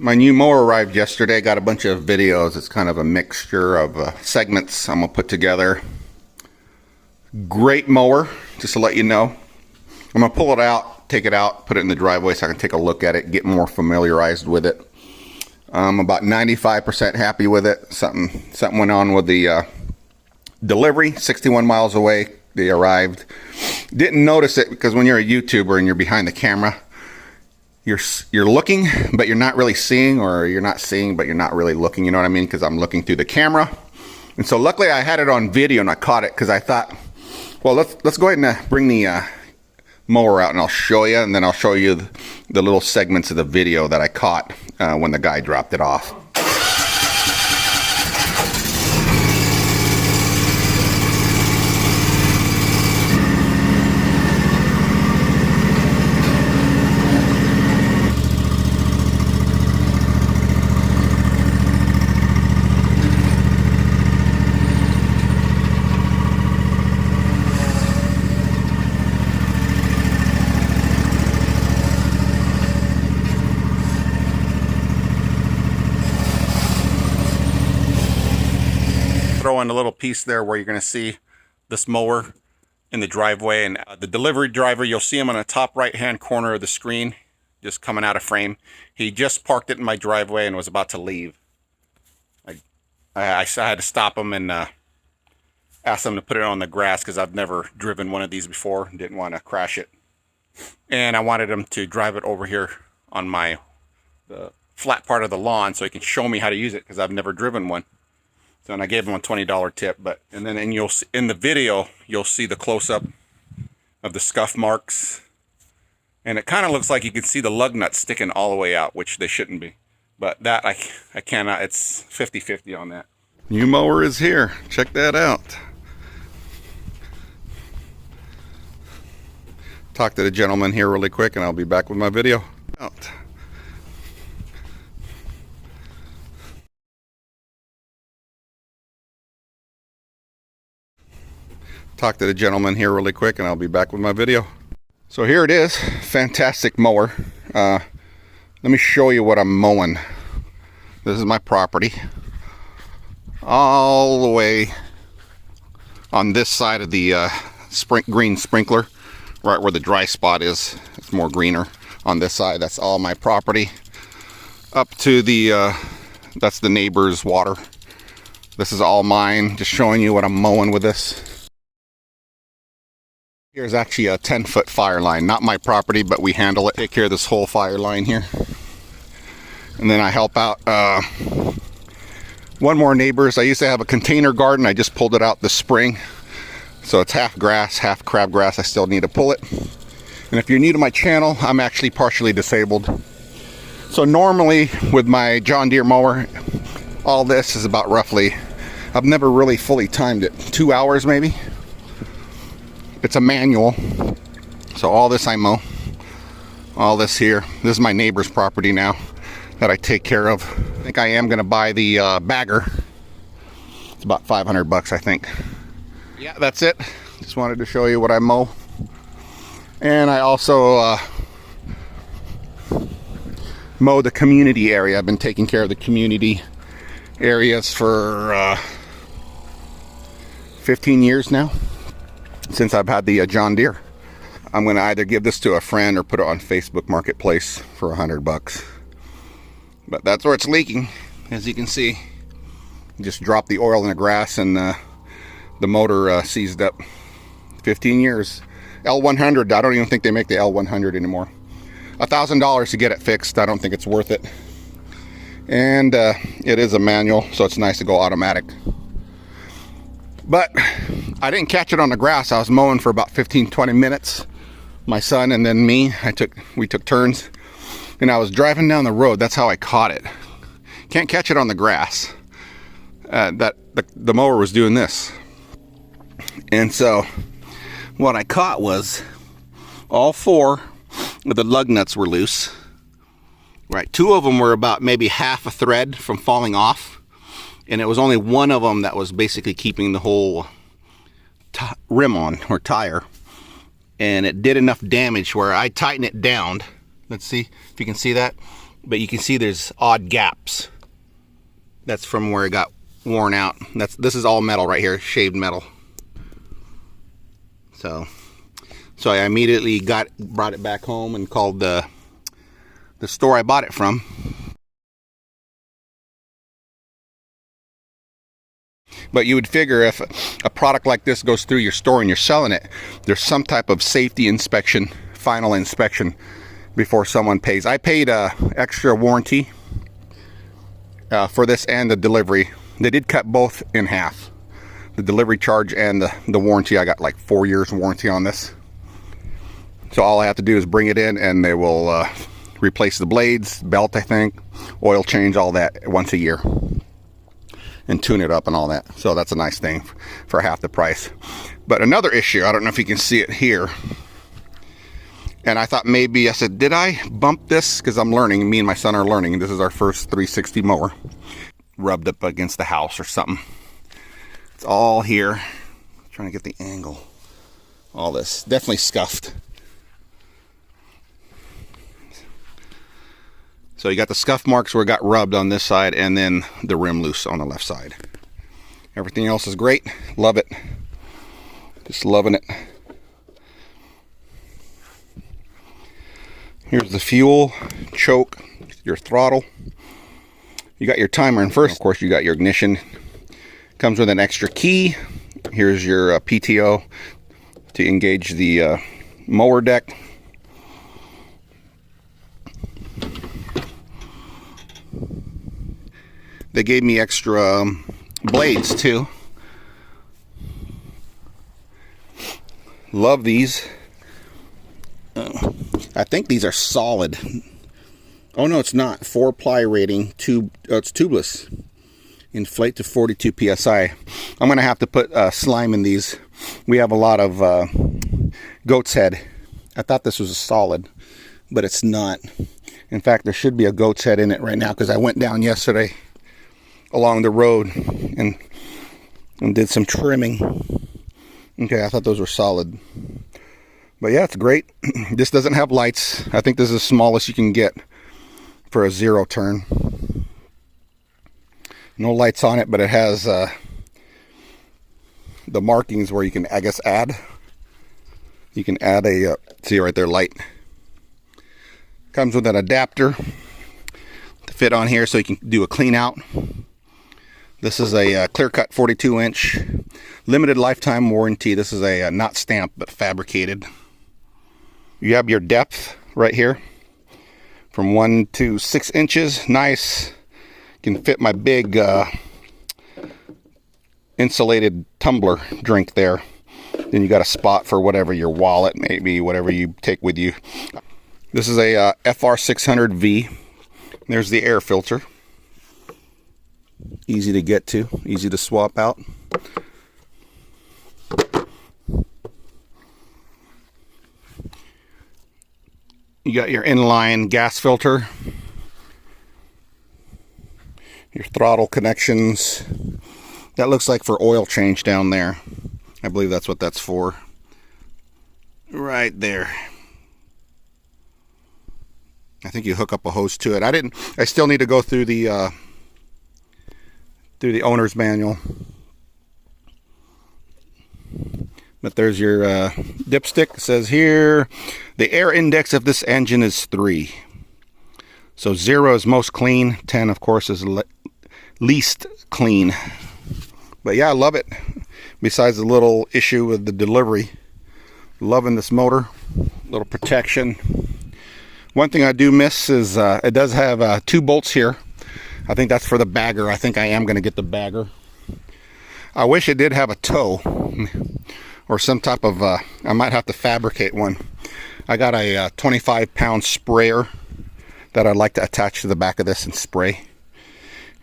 My new mower arrived yesterday. Got a bunch of videos. It's kind of a mixture of segments I'm gonna put together. Great mower, just to let you know. I'm gonna pull it out, take it out, put it in the driveway so I can take a look at it, get more familiarized with it. I'm about 95% happy with it. Something went on with the delivery. 61 miles away they arrived. Didn't notice it because when you're a YouTuber and you're behind the camera, you're looking but you're not really seeing, or you're not seeing but you're not really looking, you know what I mean, because I'm looking through the camera. And so luckily I had it on video and I caught it, because I thought, well, let's go ahead and bring the mower out and I'll show you, and then I'll show you the little segments of the video that I caught when the guy dropped it off. Throw in a little piece there where you're going to see this mower in the driveway, and the delivery driver, you'll see him on the top right hand corner of the screen, just coming out of frame. He just parked it in my driveway and was about to leave. I had to stop him and ask him to put it on the grass, because I've never driven one of these before and didn't want to crash it, and I wanted him to drive it over here on the flat part of the lawn so he can show me how to use it, because I've never driven one. So, and I gave him a $20 tip, and then in the video you'll see the close-up of the scuff marks, and it kind of looks like you can see the lug nuts sticking all the way out, which they shouldn't be. But that I cannot. It's 50-50 on that. New mower is here. Check that out. Talk to the gentleman here really quick, and I'll be back with my video. Out. Talk to the gentleman here really quick, and I'll be back with my video. So here it is. Fantastic mower. Let me show you what I'm mowing. This is my property. All the way on this side of the green sprinkler, right where the dry spot is. It's more greener on this side. That's all my property. Up to the, that's the neighbor's water. This is all mine. Just showing you what I'm mowing with this. Here's actually a 10-foot fire line. Not my property, but we handle it. Take care of this whole fire line here. And then I help out one more neighbors. I used to have a container garden. I just pulled it out this spring. So it's half grass, half crabgrass. I still need to pull it. And if you're new to my channel, I'm actually partially disabled. So normally with my John Deere mower, all this is about roughly, I've never really fully timed it, 2 hours maybe. It's a manual, so all this I mow, all this here. This is my neighbor's property now that I take care of. I think I am going to buy the bagger. It's about 500 bucks, I think. Yeah, that's it. Just wanted to show you what I mow. And I also mow the community area. I've been taking care of the community areas for 15 years now. Since I've had the John Deere. I'm going to either give this to a friend or put it on Facebook Marketplace for 100 bucks. But that's where it's leaking, as you can see. Just dropped the oil in the grass and the motor seized up. 15 years. L100, I don't even think they make the L100 anymore. $1,000 to get it fixed. I don't think it's worth it. And it is a manual, so it's nice to go automatic. But I didn't catch it on the grass. I was mowing for about 15-20 minutes. My son and then me, we took turns. And I was driving down the road. That's how I caught it. Can't catch it on the grass. The mower was doing this. And so what I caught was all 4 of the lug nuts were loose. Right, 2 of them were about maybe half a thread from falling off. And it was only one of them that was basically keeping the whole rim on, or tire. And it did enough damage where I tightened it down. Let's see if you can see that. but you can see there's odd gaps. That's from where it got worn out. This is all metal right here, shaved metal. So I immediately brought it back home and called the store I bought it from. But you would figure if a product like this goes through your store and you're selling it, there's some type of safety inspection, final inspection, before someone pays. I paid extra warranty for this and the delivery. They did cut both in half. The delivery charge and the warranty. I got like 4 years warranty on this. So all I have to do is bring it in and they will replace the blades, belt, I think, oil change, all that once a year. And tune it up and all that. So that's a nice thing for half the price. But another issue, I don't know if you can see it here. And I thought maybe, I said, did I bump this? Because I'm learning, me and my son are learning. This is our first 360 mower. Rubbed up against the house or something. It's all here. I'm trying to get the angle. All this, definitely scuffed. So you got the scuff marks where it got rubbed on this side, and then the rim loose on the left side. Everything else is great. Love it. Just loving it. Here's the fuel, choke, your throttle. You got your timer in first. Of course, you got your ignition. Comes with an extra key. Here's your PTO to engage the mower deck. They gave me extra blades too. Love these. I think these are solid. Oh no, it's not. 4-ply rating. It's tubeless. Inflate to 42 psi. I'm gonna have to put slime in these. We have a lot of goat's head. I thought this was a solid, but it's not. In fact, there should be a goat's head in it right now because I went down yesterday along the road and did some trimming. Okay, I thought those were solid. But yeah, it's great. This doesn't have lights. I think this is the smallest you can get for a 0 turn. No lights on it, but it has the markings where you can, I guess, add. You can add a, see right there, light. Comes with an adapter to fit on here so you can do a clean out. This is a clear-cut 42-inch limited lifetime warranty. This is a not stamped but fabricated. You have your depth right here from 1 to 6 inches. Nice. Can fit my big insulated tumbler drink there. Then you got a spot for whatever, your wallet, maybe whatever you take with you. This is a FR600V. There's the air filter. Easy to get to, easy to swap out. You got your inline gas filter, your throttle connections. That looks like for oil change down there. I believe that's what that's for. Right there. I think you hook up a hose to it. I still need to go through the owner's manual. But there's your dipstick. It says here, the air index of this engine is 3. So 0 is most clean. 10, of course, is least clean. But yeah, I love it. Besides the little issue with the delivery. Loving this motor. Little protection. One thing I do miss is it does have 2 bolts here. I think that's for the bagger. I think I am going to get the bagger. I wish it did have a toe. Or some type of, I might have to fabricate one. I got a 25-pound sprayer that I'd like to attach to the back of this and spray.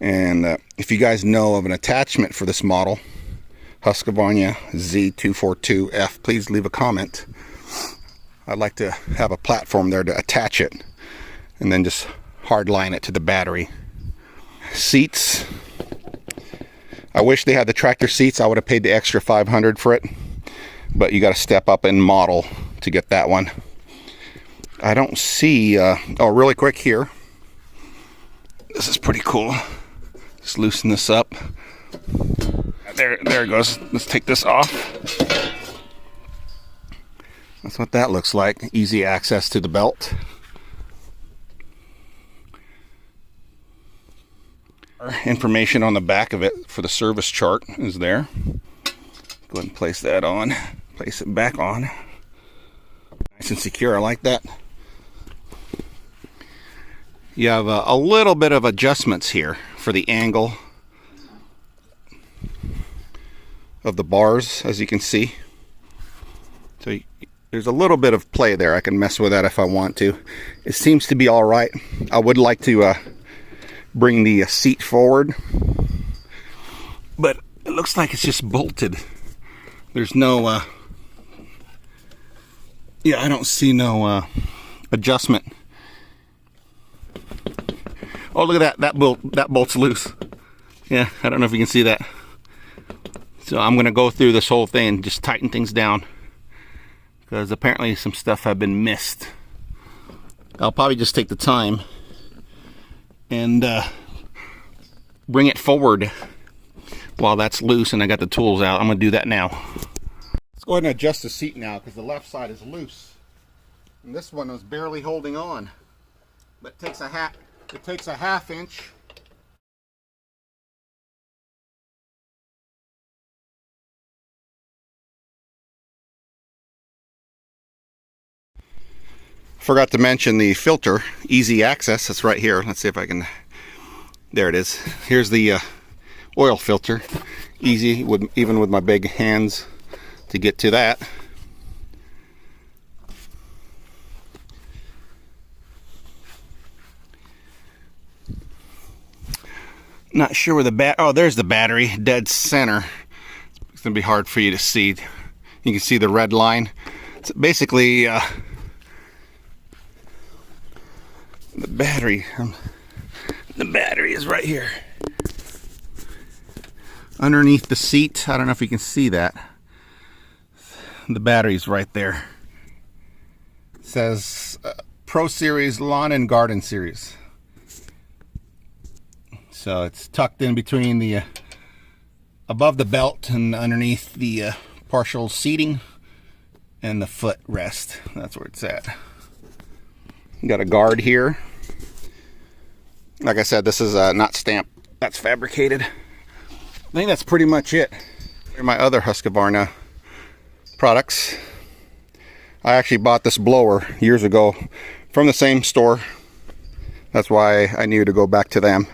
And if you guys know of an attachment for this model, Husqvarna Z242F, please leave a comment. I'd like to have a platform there to attach it and then just hard line it to the battery. Seats. I wish they had the tractor seats. I would have paid the extra $500 for it. But you got to step up in model to get that one. I don't see, oh, really quick here. This is pretty cool. Just loosen this up. There it goes. Let's take this off. That's what that looks like. Easy access to the belt. Information on the back of it for the service chart is there. Go ahead and place that on. Place it back on. Nice and secure. I like that. You have a little bit of adjustments here for the angle of the bars, as you can see. So there's a little bit of play there. I can mess with that if I want to. It seems to be all right. I would like to bring the seat forward, but it looks like it's just bolted. There's no I don't see no adjustment. Oh, look at that that bolt's loose. Yeah, I don't know if you can see that. So I'm gonna go through this whole thing and just tighten things down, because apparently some stuff have been missed. I'll probably just take the time and bring it forward while that's loose and I got the tools out. I'm gonna do that now. Let's go ahead and adjust the seat now, because the left side is loose and this one was barely holding on, but it takes a half inch. Forgot to mention the filter, easy access. That's right here. Let's see if I can. There it is. Here's the oil filter. Easy, even with my big hands, to get to that. Not sure where the oh, there's the battery, dead center. It's gonna be hard for you to see. You can see the red line. It's basically the battery is right here underneath the seat. I don't know if you can see that. The battery's right there. It says Pro Series Lawn and Garden Series. So it's tucked in between the above the belt and underneath the partial seating and the foot rest. That's where it's at. Got a guard here. Like I said, this is not stamped. That's fabricated. I think that's pretty much it. Here are my other Husqvarna products. I actually bought this blower years ago from the same store. That's why I knew to go back to them.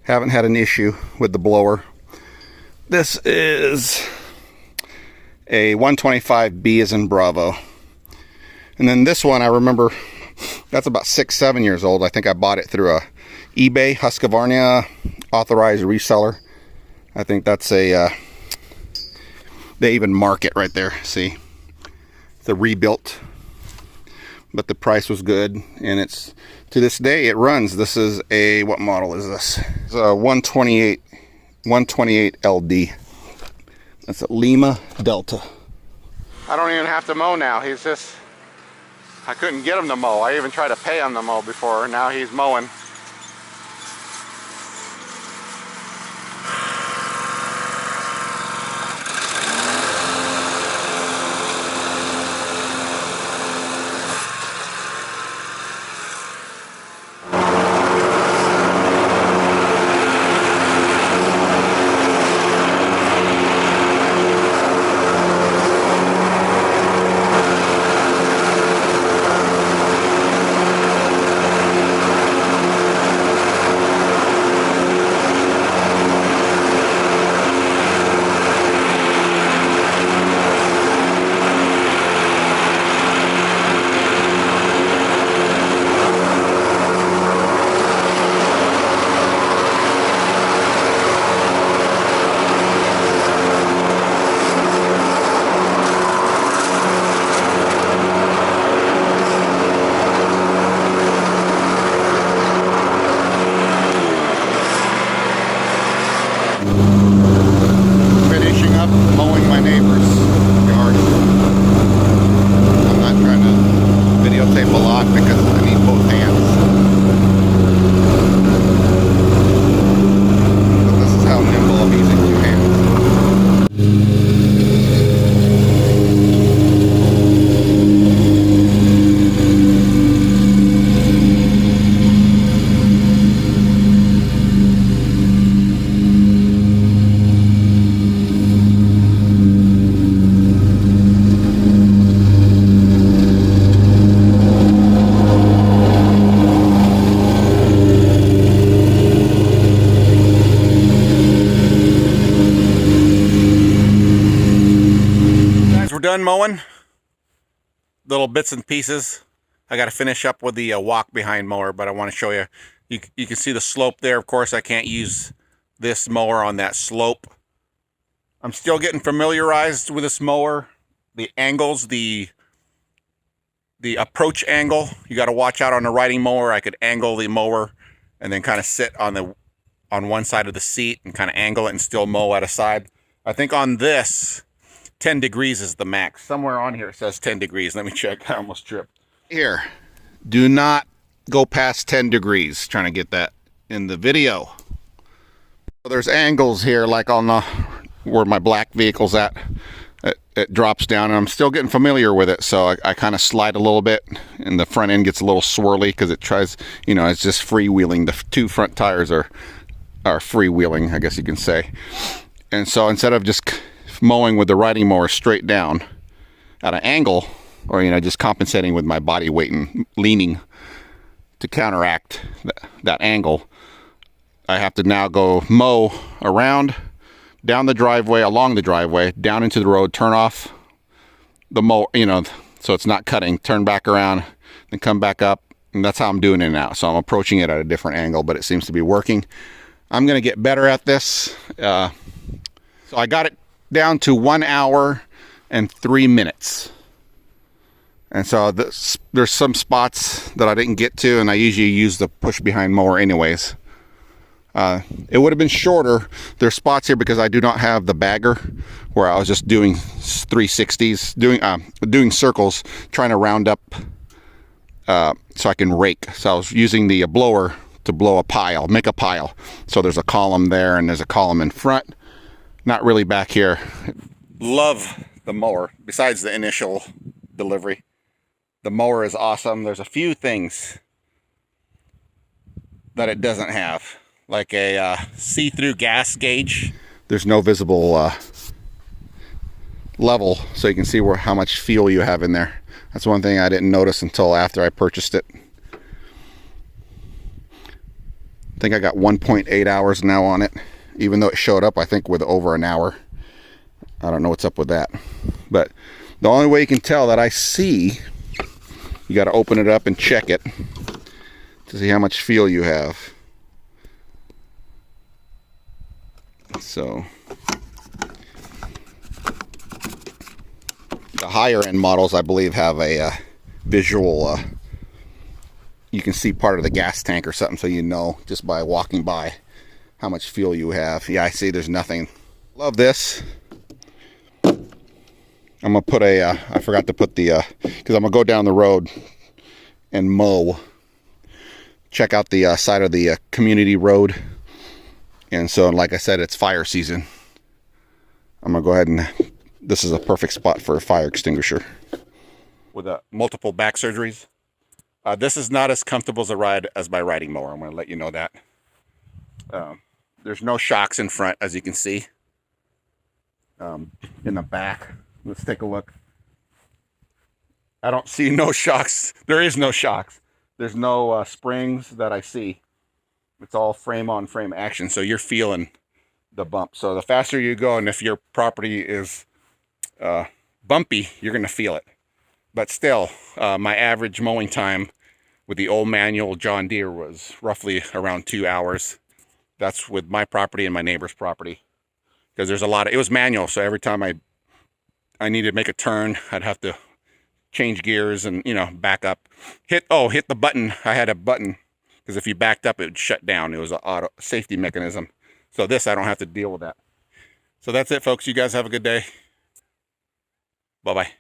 Haven't had an issue with the blower. This is a 125B as in Bravo. And then this one, I remember, that's about 6-7 years old. I think I bought it through a eBay, Husqvarna authorized reseller. I think that's a they even mark it right there. See, it's a rebuilt, but the price was good, and it's to this day it runs. This is a, what model is this? It's a 128 LD. That's a Lima Delta. I don't even have to mow now. He's just, I couldn't get him to mow. I even tried to pay him to mow before. Now he's mowing. we're done mowing. Little bits and pieces. I got to finish up with the walk behind mower, but I want to show you. You can see the slope there. Of course, I can't use this mower on that slope. I'm still getting familiarized with this mower. The angles, the approach angle. You got to watch out on the riding mower. I could angle the mower and then kind of sit on one side of the seat and kind of angle it and still mow at a side. I think on this, 10 degrees is the max. Somewhere on here it says 10 degrees. Let me check. I almost tripped. Here, do not go past 10 degrees. Trying to get that in the video. There's angles here, like on the where my black vehicle's at. It drops down, and I'm still getting familiar with it, so I kind of slide a little bit, and the front end gets a little swirly because it tries, you know, it's just freewheeling. The two front tires are freewheeling, I guess you can say. And so instead of just mowing with the riding mower straight down at an angle, or, you know, just compensating with my body weight and leaning to counteract that angle, I have to now go mow around, down the driveway, along the driveway, down into the road, turn off the mower, you know, so it's not cutting, turn back around, then come back up, and that's how I'm doing it now. So I'm approaching it at a different angle, but it seems to be working. I'm going to get better at this. So I got it down to 1 hour and 3 minutes. And so there's some spots that I didn't get to, and I usually use the push behind mower anyways. It would have been shorter. There's spots here because I do not have the bagger, where I was just doing 360s, doing circles, trying to round up so I can rake. So I was using the blower to blow a pile, make a pile. So there's a column there and there's a column in front, not really back here. Love the mower. Besides the initial delivery, the mower is awesome. There's a few things that it doesn't have, like a see-through gas gauge. There's no visible level, so you can see how much fuel you have in there. That's one thing I didn't notice until after I purchased it. I think I got 1.8 hours now on it, even though it showed up, I think, with over an hour. I don't know what's up with that. But the only way you can tell that I see, you got to open it up and check it to see how much fuel you have. So the higher end models, I believe, have a visual, you can see part of the gas tank or something, so you know just by walking by how much fuel you have. Yeah, I see there's nothing. Love this. I'm gonna put I forgot to put the because I'm gonna go down the road and mow, check out the side of the community road. And so, like I said, it's fire season. I'm gonna go ahead and, this is a perfect spot for a fire extinguisher. With multiple back surgeries, this is not as comfortable as a ride as my riding mower. I'm gonna let you know that. There's no shocks in front, as you can see. In the back, let's take a look. I don't see no shocks. There is no shocks. There's no springs that I see. It's all frame on frame action, so you're feeling the bump. So the faster you go, and if your property is bumpy, you're going to feel it. But still, my average mowing time with the old manual John Deere was roughly around 2 hours. That's with my property and my neighbor's property. Because there's a lot of, it was manual, so every time I needed to make a turn, I'd have to change gears and, you know, back up. Hit the button. I had a button. Because if you backed up, it would shut down. It was an auto safety mechanism. So this, I don't have to deal with that. So that's it, folks. You guys have a good day. Bye-bye.